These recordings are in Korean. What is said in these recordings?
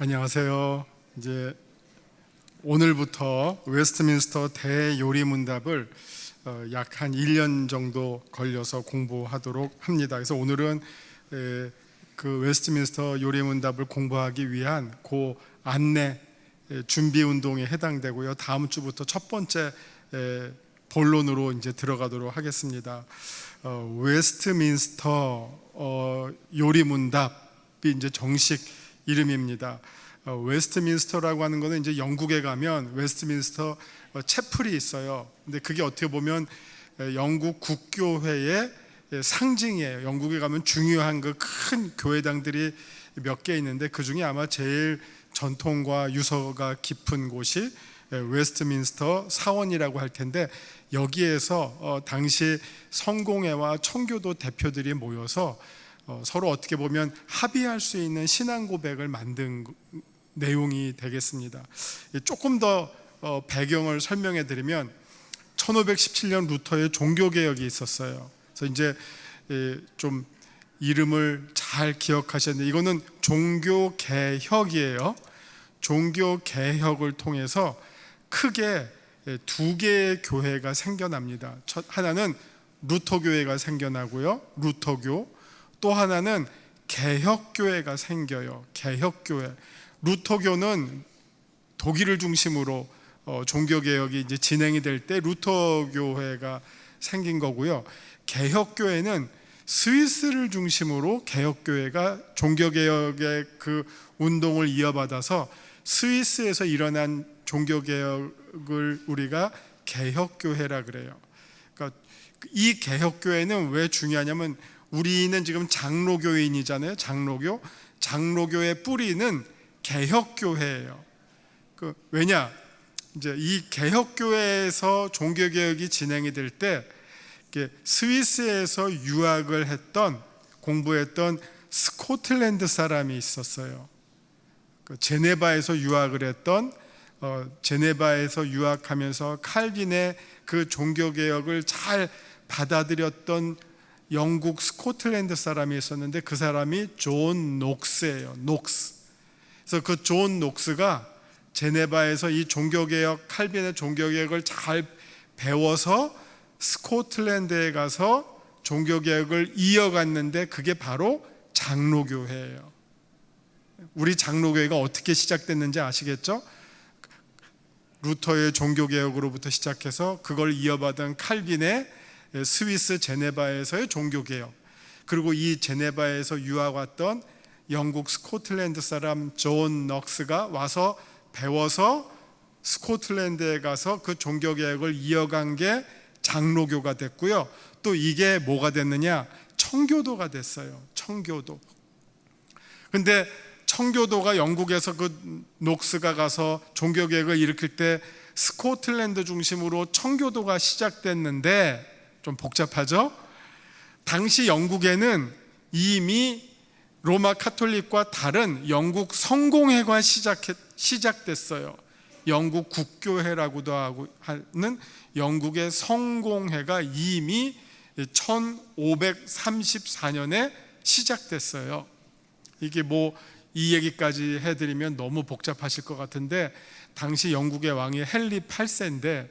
안녕하세요. 이제 오늘부터 웨스트민스터 대요리문답을 약 한 1년 정도 걸려서 공부하도록 합니다. 그래서 오늘은 그 웨스트민스터 요리문답을 공부하기 위한 그 안내 준비 운동에 해당되고요. 다음 주부터 첫 번째 본론으로 이제 들어가도록 하겠습니다. 웨스트민스터 요리문답이 이제 정식 이름입니다. 웨스트민스터라고 하는 것은 이제 영국에 가면 웨스트민스터 채플이 있어요. 근데 그게 어떻게 보면 영국 국교회의 상징이에요. 영국에 가면 중요한 그 큰 교회당들이 몇 개 있는데 그 중에 아마 제일 전통과 유서가 깊은 곳이 웨스트민스터 사원이라고 할 텐데, 여기에서 당시 성공회와 청교도 대표들이 모여서 서로 어떻게 보면 합의할 수 있는 신앙 고백을 만든 내용이 되겠습니다. 조금 더 배경을 설명해 드리면 1517년 루터의 종교개혁이 있었어요. 그래서 이제 좀 이름을 잘 기억하셨는데, 이거는 종교개혁이에요. 종교개혁을 통해서 크게 두 개의 교회가 생겨납니다. 하나는 루터교회가 생겨나고요, 루터교. 또 하나는 개혁교회가 생겨요. 개혁교회. 루터교는 독일을 중심으로 종교개혁이 이제 진행이 될 때 루터교회가 생긴 거고요. 개혁교회는 스위스를 중심으로 개혁교회가 종교개혁의 그 운동을 이어받아서 스위스에서 일어난 종교개혁을 우리가 개혁교회라 그래요. 그러니까 이 개혁교회는 왜 중요하냐면, 우리는 지금 장로교인이잖아요. 장로교의 뿌리는 개혁교회예요. 왜냐? 이제 이 개혁교회에서 종교개혁이 진행이 될 때 스위스에서 유학을 했던, 공부했던 스코틀랜드 사람이 있었어요. 제네바에서 유학을 했던, 제네바에서 유학하면서 칼빈의 그 종교개혁을 잘 받아들였던 영국 스코틀랜드 사람이 있었는데, 그 사람이 존 녹스예요. 녹스. 그래서 그 존 녹스가 제네바에서 이 종교개혁, 칼빈의 종교개혁을 잘 배워서 스코틀랜드에 가서 종교개혁을 이어갔는데, 그게 바로 장로교회예요. 우리 장로교회가 어떻게 시작됐는지 아시겠죠? 루터의 종교개혁으로부터 시작해서 그걸 이어받은 칼빈의 스위스 제네바에서의 종교개혁, 그리고 이 제네바에서 유학 왔던 영국 스코틀랜드 사람 존 넉스가 와서 배워서 스코틀랜드에 가서 그 종교개혁을 이어간 게 장로교가 됐고요. 또 이게 뭐가 됐느냐? 청교도가 됐어요. 청교도. 근데 청교도가 영국에서 그 녹스가 가서 종교개혁을 일으킬 때 스코틀랜드 중심으로 청교도가 시작됐는데, 좀 복잡하죠? 당시 영국에는 이미 로마 카톨릭과 다른 영국 성공회가 시작됐어요. 영국 국교회라고도 하는 영국의 성공회가 이미 1534년에 시작됐어요. 이게 이 얘기까지 해드리면 너무 복잡하실 것 같은데, 당시 영국의 왕이 헨리 8세인데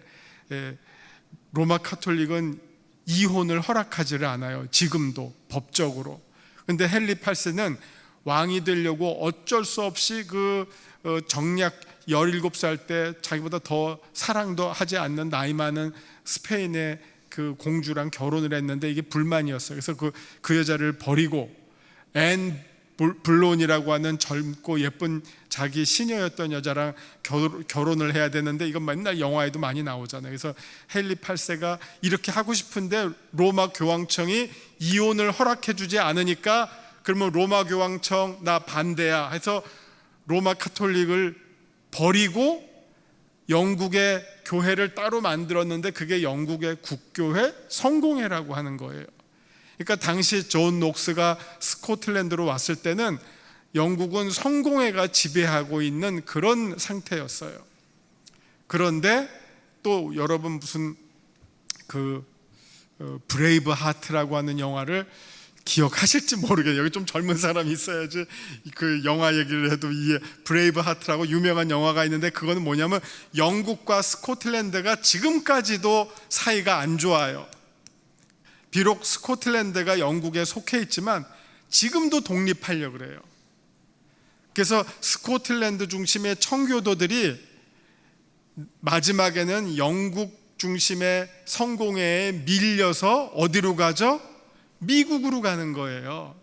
로마 카톨릭은 이혼을 허락하지를 않아요. 지금도 법적으로. 근데 헨리 8세는 왕이 되려고 어쩔 수 없이 정략 17살 때 자기보다 더 사랑도 하지 않는 나이 많은 스페인의 그 공주랑 결혼을 했는데, 이게 불만이었어요. 그래서 그 여자를 버리고 앤 블론이라고 하는 젊고 예쁜 자기 시녀였던 여자랑 결혼을 해야 되는데, 이건 맨날 영화에도 많이 나오잖아요. 그래서 헨리 8세가 이렇게 하고 싶은데 로마 교황청이 이혼을 허락해 주지 않으니까, 그러면 로마 교황청 나 반대야 해서 로마 카톨릭을 버리고 영국의 교회를 따로 만들었는데, 그게 영국의 국교회 성공회라고 하는 거예요. 그러니까 당시 존 녹스가 스코틀랜드로 왔을 때는 영국은 성공회가 지배하고 있는 그런 상태였어요. 그런데 또 여러분 무슨 브레이브 하트라고 하는 영화를 기억하실지 모르겠어요. 여기 좀 젊은 사람이 있어야지 그 영화 얘기를 해도 이해. 브레이브 하트라고 유명한 영화가 있는데, 그거는 뭐냐면 영국과 스코틀랜드가 지금까지도 사이가 안 좋아요. 비록 스코틀랜드가 영국에 속해 있지만 지금도 독립하려고 그래요. 그래서 스코틀랜드 중심의 청교도들이 마지막에는 영국 중심의 성공회에 밀려서 어디로 가죠? 미국으로 가는 거예요.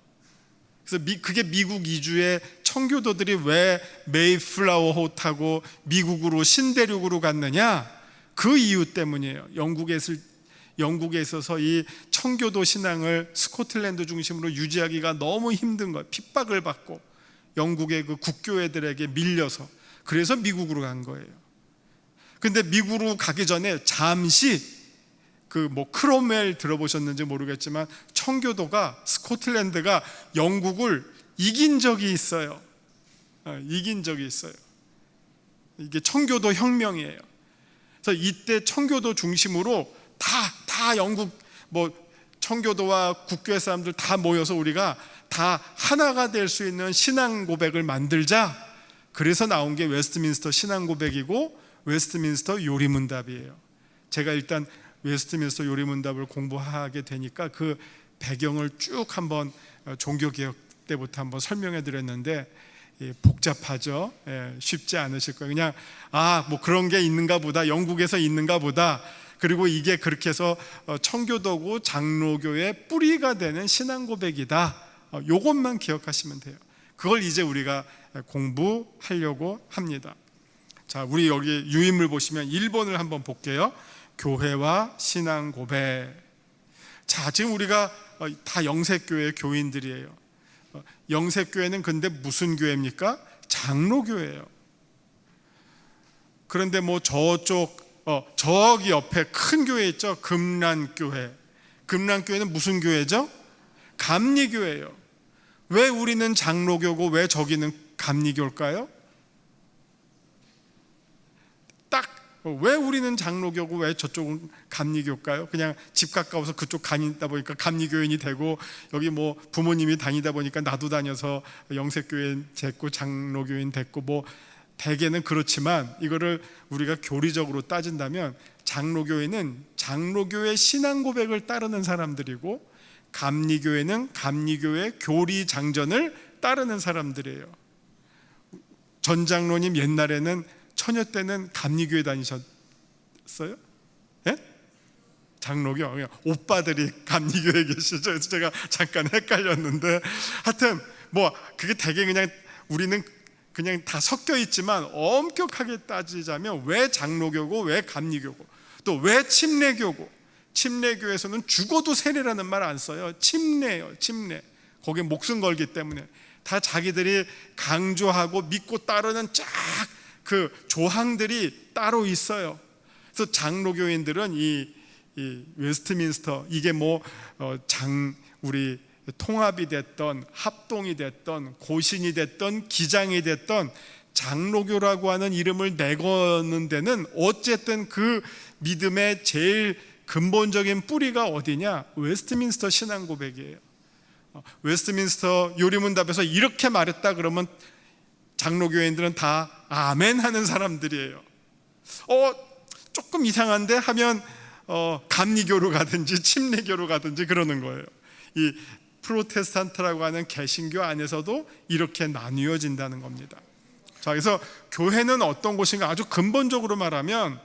그래서 그게 미국 이주의 청교도들이 왜 메이플라워 타고 미국으로 신대륙으로 갔느냐? 그 이유 때문이에요. 영국에 있어서 이 청교도 신앙을 스코틀랜드 중심으로 유지하기가 너무 힘든 거예요. 핍박을 받고 영국의 그 국교회들에게 밀려서. 그래서 미국으로 간 거예요. 근데 미국으로 가기 전에 잠시 크롬웰 들어보셨는지 모르겠지만 청교도가, 스코틀랜드가 영국을 이긴 적이 있어요. 이긴 적이 있어요. 이게 청교도 혁명이에요. 그래서 이때 청교도 중심으로 다 영국 청교도와 국교회 사람들 다 모여서 우리가 다 하나가 될 수 있는 신앙 고백을 만들자. 그래서 나온 게 웨스트민스터 신앙 고백이고 웨스트민스터 요리문답이에요. 제가 일단 웨스트민스터 요리문답을 공부하게 되니까 그 배경을 쭉 한번 종교개혁 때부터 한번 설명해 드렸는데 복잡하죠. 쉽지 않으실 거예요. 그냥 그런 게 있는가 보다, 영국에서 있는가 보다. 그리고 이게 그렇게 해서 청교도고 장로교의 뿌리가 되는 신앙 고백이다. 요것만 기억하시면 돼요. 그걸 이제 우리가 공부하려고 합니다. 자, 우리 여기 유인물 보시면 1번을 한번 볼게요. 교회와 신앙 고백. 자, 지금 우리가 다 영색교회 교인들이에요. 영색교회는 근데 무슨 교회입니까? 장로교회예요. 그런데 저기 옆에 큰 교회 있죠? 금란교회. 금란교회는 무슨 교회죠? 감리교회예요. 왜 우리는 장로교고 왜 저기는 감리교일까요? 왜 우리는 장로교고 왜 저쪽은 감리교일까요? 그냥 집 가까워서 그쪽 다니다 보니까 감리교인이 되고, 여기 부모님이 다니다 보니까 나도 다녀서 영색교인 됐고 장로교인 됐고, 대개는 그렇지만 이거를 우리가 교리적으로 따진다면 장로교회는 장로교회 신앙 고백을 따르는 사람들이고, 감리교회는 감리교회 교리 장전을 따르는 사람들이에요. 전 장로님 옛날에는 처녀 때는 감리교회 다니셨어요? 예? 장로교? 오빠들이 감리교회에 계시죠. 그래서 제가 잠깐 헷갈렸는데, 하여튼 그게 되게 그냥 우리는 그냥 다 섞여 있지만 엄격하게 따지자면 왜 장로교고 왜 감리교고 또 왜 침례교고, 침례교에서는 죽어도 세례라는 말 안 써요. 침례예요. 침례. 거기에 목숨 걸기 때문에 다 자기들이 강조하고 믿고 따르는 그 조항들이 따로 있어요. 그래서 장로교인들은 이 웨스트민스터, 이게 우리 통합이 됐던 합동이 됐던 고신이 됐던 기장이 됐던 장로교라고 하는 이름을 내거는 데는 어쨌든 그 믿음의 제일 근본적인 뿌리가 어디냐? 웨스트민스터 신앙 고백이에요. 웨스트민스터 요리문답에서 이렇게 말했다 그러면 장로교인들은 다 아멘 하는 사람들이에요. 조금 이상한데 하면 감리교로 가든지 침례교로 가든지 그러는 거예요. 이 프로테스탄트라고 하는 개신교 안에서도 이렇게 나뉘어진다는 겁니다. 자, 그래서 교회는 어떤 곳인가? 아주 근본적으로 말하면,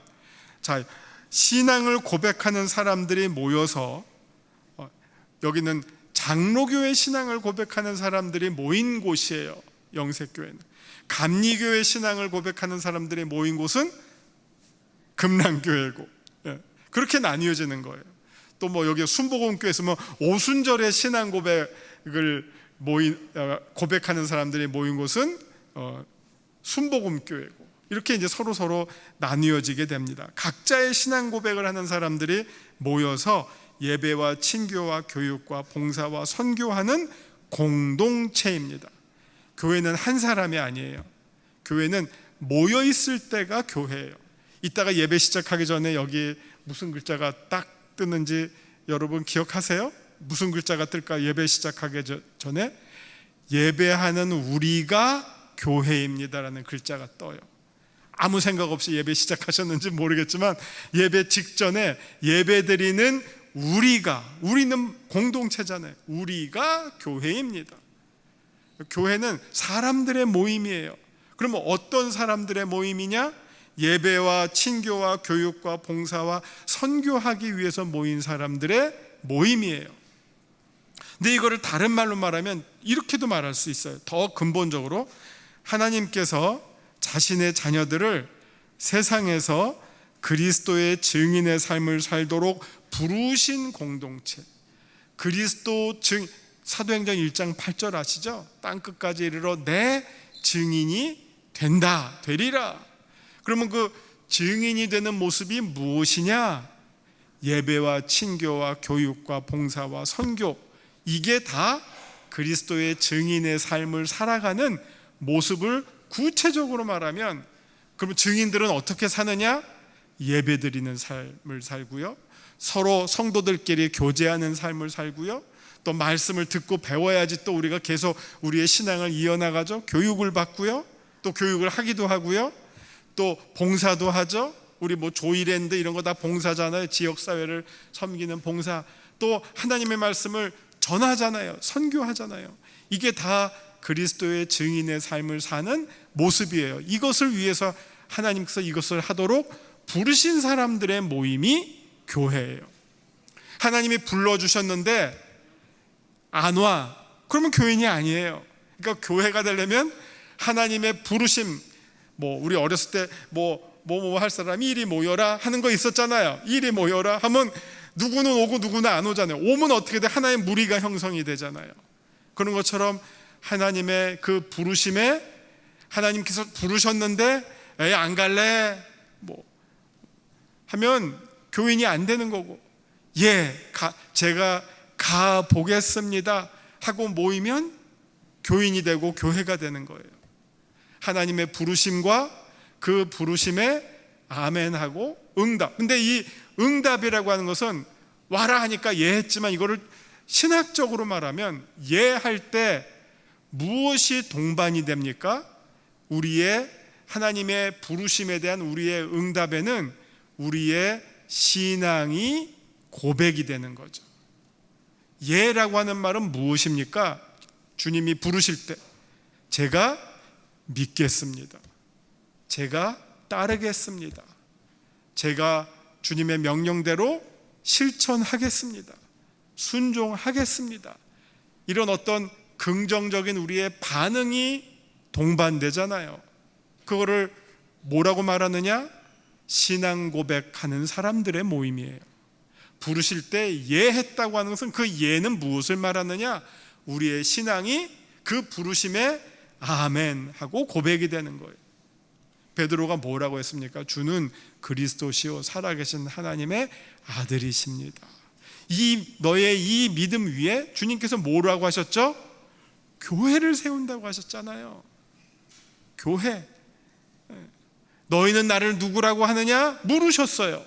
자, 신앙을 고백하는 사람들이 모여서, 여기는 장로교의 신앙을 고백하는 사람들이 모인 곳이에요. 영색교회는. 감리교의 신앙을 고백하는 사람들이 모인 곳은 금란교회고, 그렇게 나뉘어지는 거예요. 또 여기 순복음교회에서 오순절의 신앙 고백을 고백하는 사람들이 모인 곳은 순복음교회고, 이렇게 이제 서로 나뉘어지게 됩니다. 각자의 신앙 고백을 하는 사람들이 모여서 예배와 친교와 교육과 봉사와 선교하는 공동체입니다. 교회는 한 사람이 아니에요. 교회는 모여 있을 때가 교회예요. 이따가 예배 시작하기 전에 여기 무슨 글자가 딱 뜨는지 여러분 기억하세요? 무슨 글자가 뜰까? 예배 시작하기 전에 예배하는 우리가 교회입니다라는 글자가 떠요. 아무 생각 없이 예배 시작하셨는지 모르겠지만 예배 직전에 예배드리는 우리는 공동체잖아요. 우리가 교회입니다. 교회는 사람들의 모임이에요. 그러면 어떤 사람들의 모임이냐? 예배와 친교와 교육과 봉사와 선교하기 위해서 모인 사람들의 모임이에요. 근데 이거를 다른 말로 말하면 이렇게도 말할 수 있어요. 더 근본적으로 하나님께서 자신의 자녀들을 세상에서 그리스도의 증인의 삶을 살도록 부르신 공동체, 그리스도 사도행전 1장 8절 아시죠? 땅끝까지 이르러 내 증인이 되리라. 그러면 그 증인이 되는 모습이 무엇이냐? 예배와 친교와 교육과 봉사와 선교, 이게 다 그리스도의 증인의 삶을 살아가는 모습을 구체적으로 말하면, 그러면 증인들은 어떻게 사느냐? 예배드리는 삶을 살고요, 서로 성도들끼리 교제하는 삶을 살고요, 또 말씀을 듣고 배워야지 또 우리가 계속 우리의 신앙을 이어나가죠. 교육을 받고요, 또 교육을 하기도 하고요, 또 봉사도 하죠. 우리 뭐 조이랜드 이런 거 다 봉사잖아요. 지역사회를 섬기는 봉사, 또 하나님의 말씀을 전하잖아요. 선교하잖아요. 이게 다 그리스도의 증인의 삶을 사는 모습이에요. 이것을 위해서 하나님께서 이것을 하도록 부르신 사람들의 모임이 교회예요. 하나님이 불러주셨는데 안 와, 그러면 교인이 아니에요. 그러니까 교회가 되려면 하나님의 부르심, 뭐 우리 어렸을 때 뭐 할 사람이 이리 모여라 하는 거 있었잖아요. 이리 모여라 하면 누구는 오고 누구는 안 오잖아요. 오면 어떻게 돼? 하나의 무리가 형성이 되잖아요. 그런 것처럼 하나님의 그 부르심에, 하나님께서 부르셨는데 에이 안 갈래 뭐 하면 교인이 안 되는 거고, 제가 가 보겠습니다 하고 모이면 교인이 되고 교회가 되는 거예요. 하나님의 부르심과 그 부르심에 아멘하고 응답. 근데 이 응답이라고 하는 것은 와라 하니까 예 했지만, 이거를 신학적으로 말하면 예 할 때 무엇이 동반이 됩니까? 우리의 하나님의 부르심에 대한 우리의 응답에는 우리의 신앙이 고백이 되는 거죠. 예라고 하는 말은 무엇입니까? 주님이 부르실 때 제가 믿겠습니다. 제가 따르겠습니다. 제가 주님의 명령대로 실천하겠습니다. 순종하겠습니다. 이런 어떤 긍정적인 우리의 반응이 동반되잖아요. 그거를 뭐라고 말하느냐? 신앙 고백하는 사람들의 모임이에요. 부르실 때 예했다고 하는 것은 그 예는 무엇을 말하느냐? 우리의 신앙이 그 부르심에 아멘 하고 고백이 되는 거예요. 베드로가 뭐라고 했습니까? 주는 그리스도시요 살아계신 하나님의 아들이십니다. 너의 이 믿음 위에 주님께서 뭐라고 하셨죠? 교회를 세운다고 하셨잖아요. 교회. 너희는 나를 누구라고 하느냐? 물으셨어요.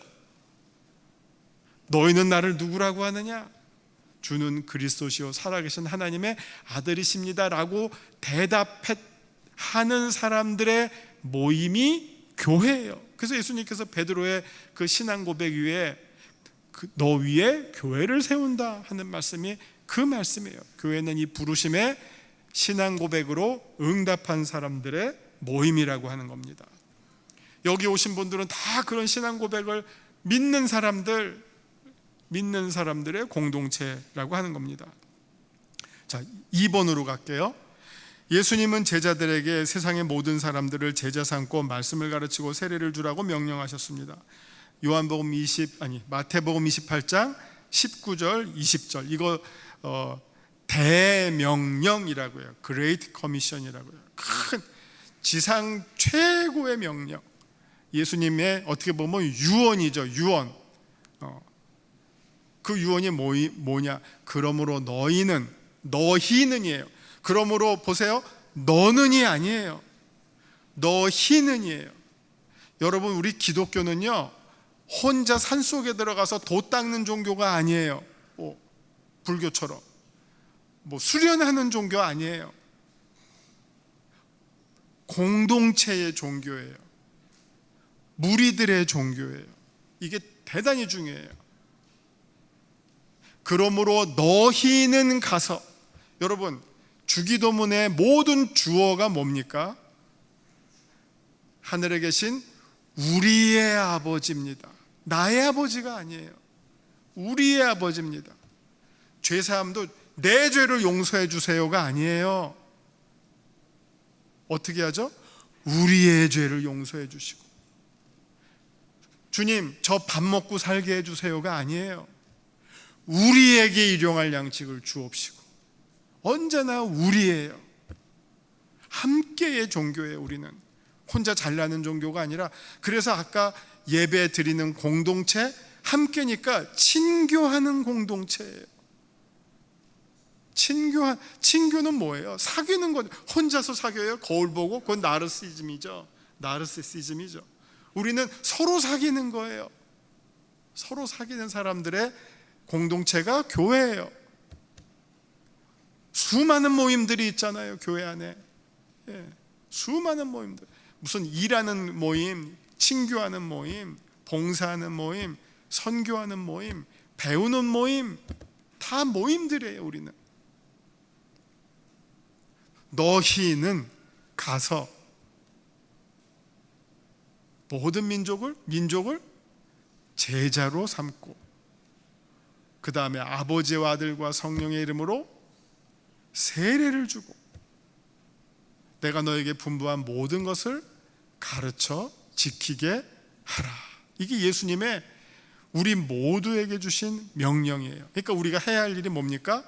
너희는 나를 누구라고 하느냐? 주는 그리스도시요 살아계신 하나님의 아들이십니다 라고 대답하는 사람들의 모임이 교회예요. 그래서 예수님께서 베드로의 그 신앙 고백 위에 너 위에 교회를 세운다 하는 말씀이 그 말씀이에요. 교회는 이 부르심에 신앙 고백으로 응답한 사람들의 모임이라고 하는 겁니다. 여기 오신 분들은 다 그런 신앙 고백을 믿는 사람들의 공동체라고 하는 겁니다. 자, 2번으로 갈게요. 예수님은 제자들에게 세상의 모든 사람들을 제자 삼고 말씀을 가르치고 세례를 주라고 명령하셨습니다. 마태복음 28장 19절 20절 이거 대명령이라고요. Great Commission이라고요. 큰 지상 최고의 명령. 예수님의 어떻게 보면 유언이죠. 유언. 그 유언이 뭐냐? 그러므로 너희는이에요. 그러므로 보세요. 너는이 아니에요. 너희는이에요. 여러분, 우리 기독교는요 혼자 산속에 들어가서 도 닦는 종교가 아니에요. 불교처럼 뭐 수련하는 종교 아니에요. 공동체의 종교예요. 무리들의 종교예요. 이게 대단히 중요해요. 그러므로 너희는 가서, 여러분 주기도문의 모든 주어가 뭡니까? 하늘에 계신 우리의 아버지입니다. 나의 아버지가 아니에요. 우리의 아버지입니다. 죄사함도 내 죄를 용서해 주세요가 아니에요. 어떻게 하죠? 우리의 죄를 용서해 주시고, 주님 저 밥 먹고 살게 해주세요가 아니에요. 우리에게 일용할 양식을 주옵시고. 언제나 우리예요. 함께의 종교예요. 우리는 혼자 잘나는 종교가 아니라, 그래서 아까 예배 드리는 공동체, 함께니까 친교하는 공동체예요. 친교는 뭐예요? 사귀는 거. 혼자서 사귀어요? 거울 보고? 그건 나르시즘이죠. 우리는 서로 사귀는 거예요. 서로 사귀는 사람들의 공동체가 교회예요. 수많은 모임들이 있잖아요, 교회 안에. 수많은 모임들. 무슨 일하는 모임, 친교하는 모임, 봉사하는 모임, 선교하는 모임, 배우는 모임, 다 모임들이에요. 우리는 너희는 가서 모든 민족을 제자로 삼고, 그 다음에 아버지와 아들과 성령의 이름으로 세례를 주고, 내가 너에게 분부한 모든 것을 가르쳐 지키게 하라. 이게 예수님의 우리 모두에게 주신 명령이에요. 그러니까 우리가 해야 할 일이 뭡니까?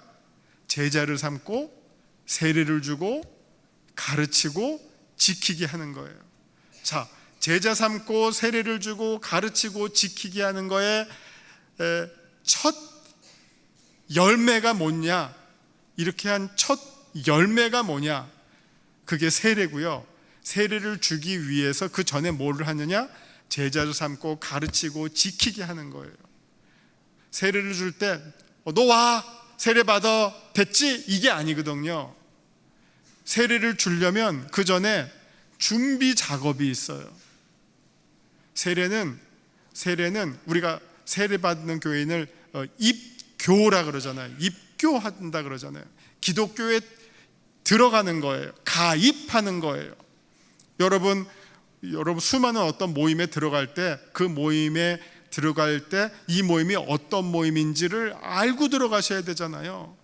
제자를 삼고 세례를 주고 가르치고 지키게 하는 거예요. 자, 제자 삼고 세례를 주고 가르치고 지키게 하는 거에 첫 열매가 뭐냐? 이렇게 한 첫 열매가 뭐냐? 그게 세례고요. 세례를 주기 위해서 그 전에 뭐를 하느냐? 제자도 삼고 가르치고 지키게 하는 거예요. 세례를 줄 때 너 와, 세례 받아, 됐지? 이게 아니거든요. 세례를 주려면 그 전에 준비 작업이 있어요. 세례는 우리가 세례 받는 교인을 입교라 그러잖아요. 입교한다 그러잖아요. 기독교에 들어가는 거예요. 가입하는 거예요. 여러분 수많은 어떤 모임에 들어갈 때, 그 모임에 들어갈 때 이 모임이 어떤 모임인지를 알고 들어가셔야 되잖아요.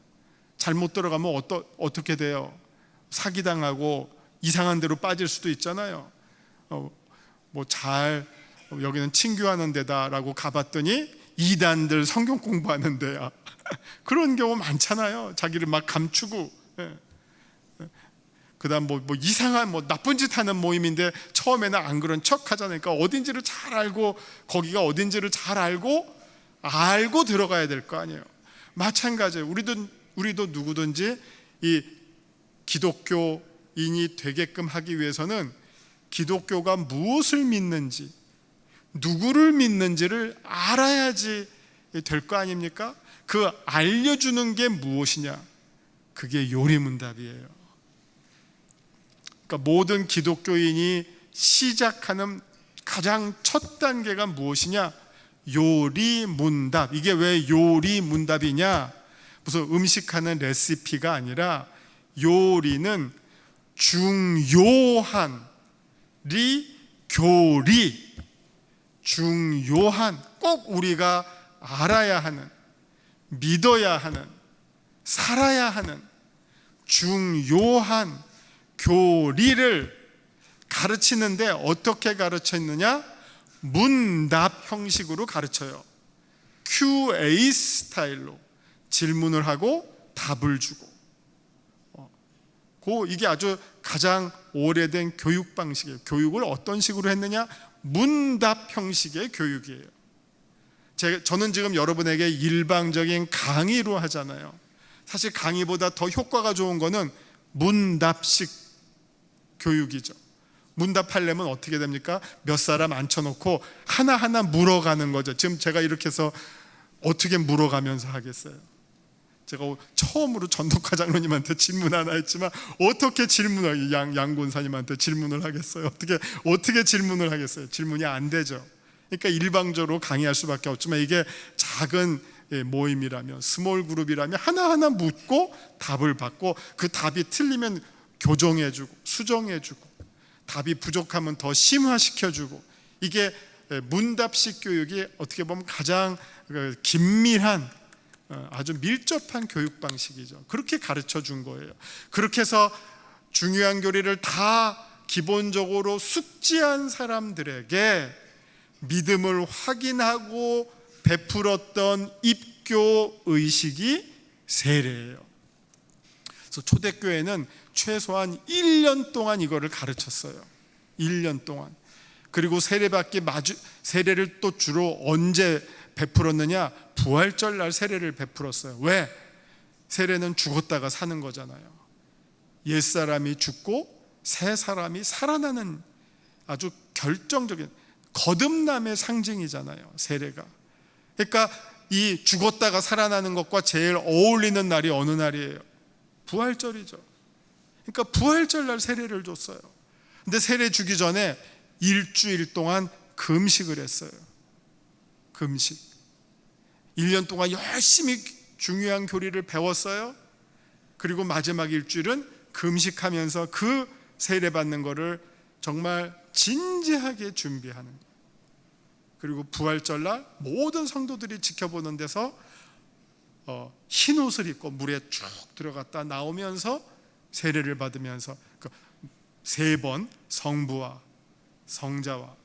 잘못 들어가면 어떻게 돼요? 사기당하고 이상한 데로 빠질 수도 있잖아요. 여기는 친교하는 데다라고 가봤더니 이단들 성경 공부하는 데야. 그런 경우 많잖아요. 자기를 막 감추고. 그 다음 이상한 나쁜 짓 하는 모임인데 처음에는 안 그런 척 하잖아요. 그러니까 어딘지를 잘 알고, 거기가 어딘지를 잘 알고 들어가야 될 거 아니에요. 마찬가지예요. 우리도 누구든지 이 기독교인이 되게끔 하기 위해서는 기독교가 무엇을 믿는지, 누구를 믿는지를 알아야지 될 거 아닙니까? 그 알려주는 게 무엇이냐? 그게 요리문답이에요. 그러니까 모든 기독교인이 시작하는 가장 첫 단계가 무엇이냐? 요리문답. 이게 왜 요리문답이냐? 무슨 음식하는 레시피가 아니라, 요리는 중요한 교리, 중요한, 꼭 우리가 알아야 하는, 믿어야 하는, 살아야 하는 중요한 교리를 가르치는데 어떻게 가르쳤느냐? 문답 형식으로 가르쳐요. QA 스타일로 질문을 하고 답을 주고. 이게 아주 가장 오래된 교육 방식이에요. 교육을 어떤 식으로 했느냐? 문답 형식의 교육이에요. 저는 지금 여러분에게 일방적인 강의로 하잖아요. 사실 강의보다 더 효과가 좋은 거는 문답식 교육이죠. 문답하려면 어떻게 됩니까? 몇 사람 앉혀놓고 하나하나 물어가는 거죠. 지금 제가 이렇게 해서 어떻게 물어가면서 하겠어요? 제가 처음으로 전도과 장로님한테 질문 하나 했지만 어떻게 질문을 양권사님한테 질문을 하겠어요? 어떻게 질문을 하겠어요? 질문이 안 되죠. 그러니까 일방적으로 강의할 수밖에 없지만 이게 작은 모임이라면, 스몰 그룹이라면 하나하나 묻고 답을 받고 그 답이 틀리면 교정해주고 수정해주고 답이 부족하면 더 심화시켜주고, 이게 문답식 교육이 어떻게 보면 가장 긴밀한, 아주 밀접한 교육 방식이죠. 그렇게 가르쳐 준 거예요. 그렇게 해서 중요한 교리를 다 기본적으로 숙지한 사람들에게 믿음을 확인하고 베풀었던 입교 의식이 세례예요. 그래서 초대교회는 최소한 1년 동안 이거를 가르쳤어요. 1년 동안. 그리고 세례를 또 주로 언제 베풀었느냐? 부활절 날 세례를 베풀었어요. 왜? 세례는 죽었다가 사는 거잖아요. 옛사람이 죽고 새 사람이 살아나는 아주 결정적인 거듭남의 상징이잖아요, 세례가. 그러니까 이 죽었다가 살아나는 것과 제일 어울리는 날이 어느 날이에요? 부활절이죠. 그러니까 부활절 날 세례를 줬어요. 근데 세례 주기 전에 일주일 동안 금식을 했어요. 금식. 1년 동안 열심히 중요한 교리를 배웠어요. 그리고 마지막 일주일은 금식하면서 그 세례 받는 거를 정말 진지하게 준비하는 거예요. 그리고 부활절날 모든 성도들이 지켜보는 데서 흰 옷을 입고 물에 쭉 들어갔다 나오면서 세례를 받으면서 3번 성부와 성자와,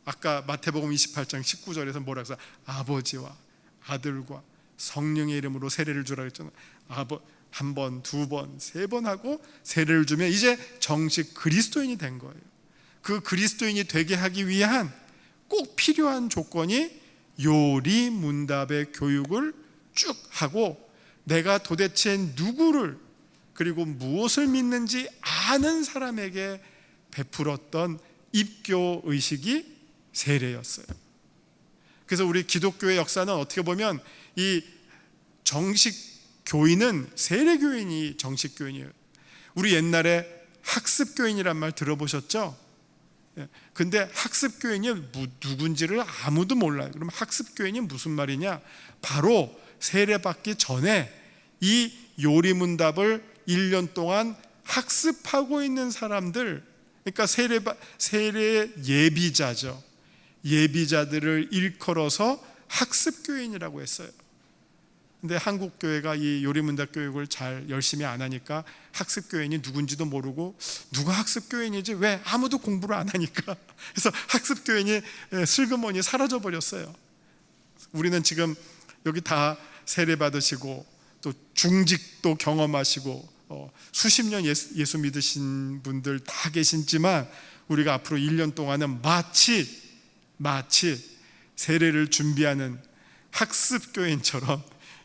아까 마태복음 28장 19절에서 뭐라 해서 아버지와 아들과 성령의 이름으로 세례를 주라고 했잖아요. 한 번, 두 번, 3번 하고 세례를 주면 이제 정식 그리스도인이 된 거예요. 그 그리스도인이 되게 하기 위한 꼭 필요한 조건이 요리문답의 교육을 쭉 하고 내가 도대체 누구를 그리고 무엇을 믿는지 아는 사람에게 베풀었던 입교 의식이 세례였어요. 그래서 우리 기독교의 역사는 어떻게 보면 이 정식 교인은 세례교인이 정식 교인이에요. 우리 옛날에 학습교인이란 말 들어보셨죠? 근데 학습교인이 누군지를 아무도 몰라요. 그럼 학습교인이 무슨 말이냐? 바로 세례받기 전에 이 요리문답을 1년 동안 학습하고 있는 사람들, 그러니까 세례 예비자죠. 예비자들을 일컬어서 학습교인이라고 했어요. 근데 한국 교회가 이 요리문답 교육을 잘 열심히 안 하니까 학습교인이 누군지도 모르고 누가 학습교인이지? 왜? 아무도 공부를 안 하니까. 그래서 학습교인이 슬그머니 사라져 버렸어요. 우리는 지금 여기 다 세례 받으시고 또 중직도 경험하시고 수십 년 예수 믿으신 분들 다 계시지만 우리가 앞으로 1년 동안은 마치 세례를 준비하는 학습교인처럼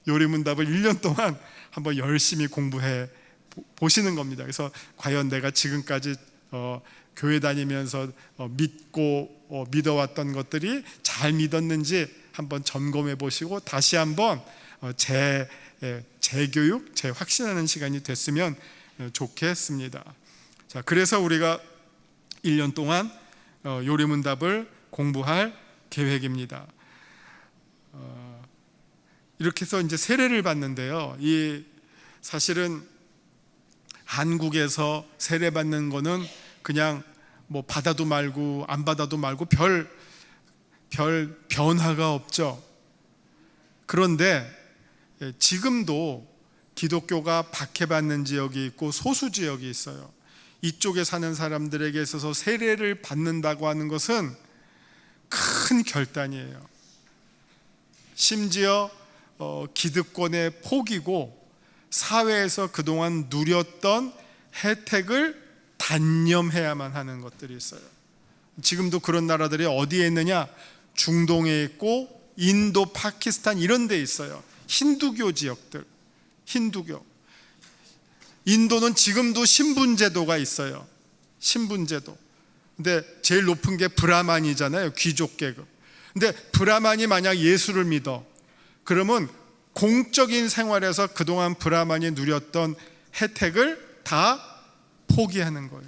요리문답을 1년 동안 한번 열심히 공부해 보시는 겁니다. 그래서 과연 내가 지금까지 교회 다니면서 믿고 믿어왔던 것들이 잘 믿었는지 한번 점검해 보시고 다시 한번 재교육, 재확신하는 시간이 됐으면 좋겠습니다. 자, 그래서 우리가 1년 동안 요리문답을 공부할 계획입니다. 이렇게 해서 이제 세례를 받는데요. 이 사실은 한국에서 세례 받는 거는 그냥 뭐 받아도 말고 안 받아도 말고 별 변화가 없죠. 그런데 지금도 기독교가 박해받는 지역이 있고 소수 지역이 있어요. 이쪽에 사는 사람들에게 있어서 세례를 받는다고 하는 것은 큰 결단이에요. 심지어 기득권의 포기고 사회에서 그동안 누렸던 혜택을 단념해야만 하는 것들이 있어요. 지금도 그런 나라들이 어디에 있느냐? 중동에 있고 인도, 파키스탄 이런 데 있어요. 힌두교 지역들, 힌두교. 인도는 지금도 신분제도가 있어요. 신분제도. 근데 제일 높은 게 브라만이잖아요. 귀족 계급. 근데 브라만이 만약 예수를 믿어, 그러면 공적인 생활에서 그동안 브라만이 누렸던 혜택을 다 포기하는 거예요.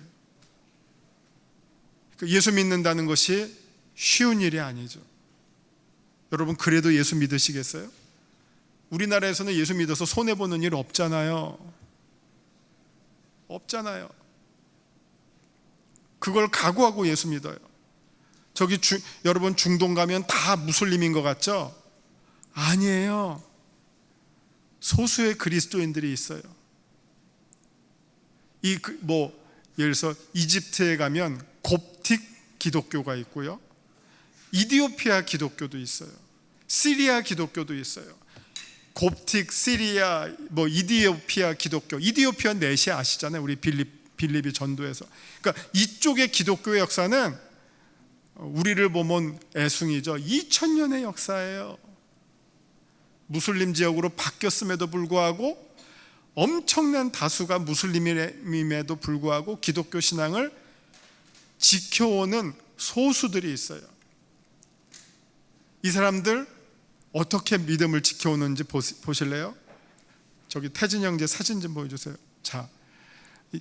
예수 믿는다는 것이 쉬운 일이 아니죠. 여러분, 그래도 예수 믿으시겠어요? 우리나라에서는 예수 믿어서 손해보는 일 없잖아요. 없잖아요. 그걸 각오하고 예수 믿어요. 여러분 중동 가면 다 무슬림인 것 같죠? 아니에요. 소수의 그리스도인들이 있어요. 예를 들어서 이집트에 가면 곱틱 기독교가 있고요, 이디오피아 기독교도 있어요, 시리아 기독교도 있어요. 곱틱, 시리아, 이디오피아 기독교, 이디오피아 넷이 아시잖아요. 우리 빌립이 전도해서. 그러니까 이쪽의 기독교의 역사는 우리를 보면 애숭이죠. 2000년의 역사예요. 무슬림 지역으로 바뀌었음에도 불구하고 엄청난 다수가 무슬림임에도 불구하고 기독교 신앙을 지켜오는 소수들이 있어요. 이 사람들 어떻게 믿음을 지켜오는지 보실래요? 저기 태진 형제 사진 좀 보여주세요. 자,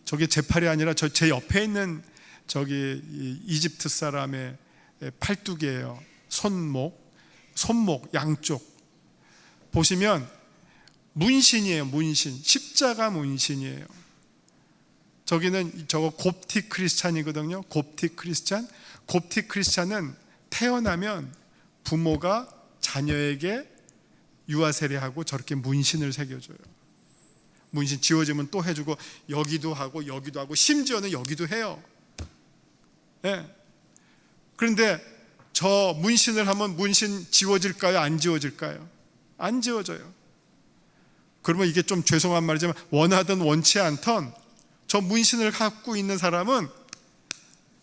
저게 제 팔이 아니라 제 옆에 있는 저기 이집트 사람의 팔뚝이에요. 손목 양쪽 보시면 문신이에요. 문신, 십자가 문신이에요. 저거 곱틱 크리스찬이거든요. 곱틱 크리스찬. 곱틱 크리스찬은 태어나면 부모가 자녀에게 유아 세례하고 저렇게 문신을 새겨줘요. 문신 지워지면 또 해주고, 여기도 하고 심지어는 여기도 해요. 네. 그런데 저 문신을 하면 문신 지워질까요? 안 지워질까요? 안 지워져요. 그러면 이게 좀 죄송한 말이지만 원하든 원치 않던 저 문신을 갖고 있는 사람은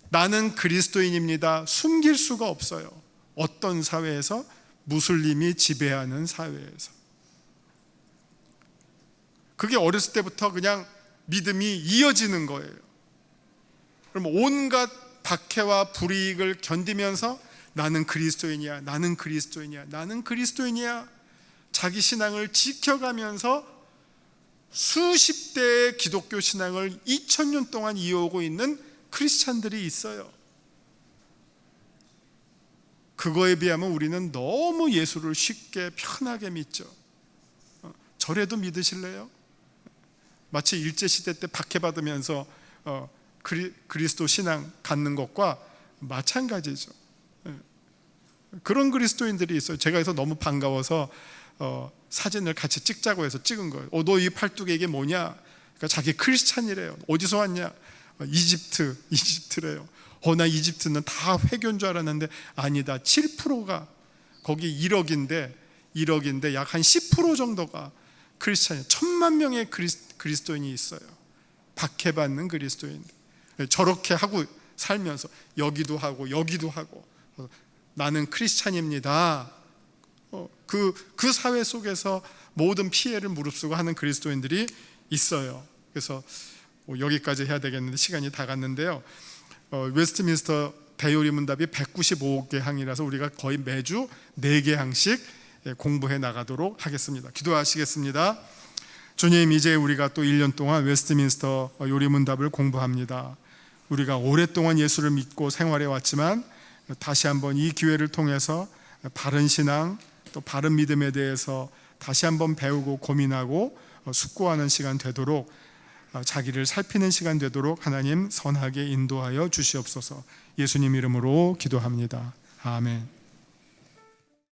나는 그리스도인입니다, 숨길 수가 없어요. 어떤 사회에서? 무슬림이 지배하는 사회에서. 그게 어렸을 때부터 그냥 믿음이 이어지는 거예요. 그럼 온갖 박해와 불이익을 견디면서 나는 그리스도인이야, 나는 그리스도인이야, 나는 그리스도인이야, 자기 신앙을 지켜가면서 수십 대의 기독교 신앙을 2000년 동안 이어오고 있는 크리스찬들이 있어요. 그거에 비하면 우리는 너무 예수를 쉽게 편하게 믿죠. 저래도 믿으실래요? 마치 일제시대 때 박해받으면서 그리스도 신앙 갖는 것과 마찬가지죠. 그런 그리스도인들이 있어요. 제가 그래서 너무 반가워서 사진을 같이 찍자고 해서 찍은 거예요. 너 이 팔뚝에 이게 뭐냐? 그러니까 자기 크리스찬이래요. 어디서 왔냐? 이집트래요. 나 이집트는 다 회교인 줄 알았는데 아니다. 7%가 거기 1억인데 약 한 10% 정도가 크리스찬이에요. 1000만 명의 그리스도인이 있어요. 박해받는 그리스도인. 저렇게 하고 살면서 여기도 하고 나는 크리스찬입니다. 그 사회 속에서 모든 피해를 무릅쓰고 하는 그리스도인들이 있어요. 그래서 여기까지 해야 되겠는데 시간이 다 갔는데요. 웨스트민스터 대요리 문답이 195개 항이라서 우리가 거의 매주 4개 항씩 공부해 나가도록 하겠습니다. 기도하시겠습니다. 주님, 이제 우리가 또 1년 동안 웨스트민스터 요리 문답을 공부합니다. 우리가 오랫동안 예수를 믿고 생활해 왔지만 다시 한번 이 기회를 통해서 바른 신앙, 또 바른 믿음에 대해서 다시 한번 배우고 고민하고 숙고하는 시간 되도록, 자기를 살피는 시간 되도록 하나님 선하게 인도하여 주시옵소서. 예수님 이름으로 기도합니다. 아멘.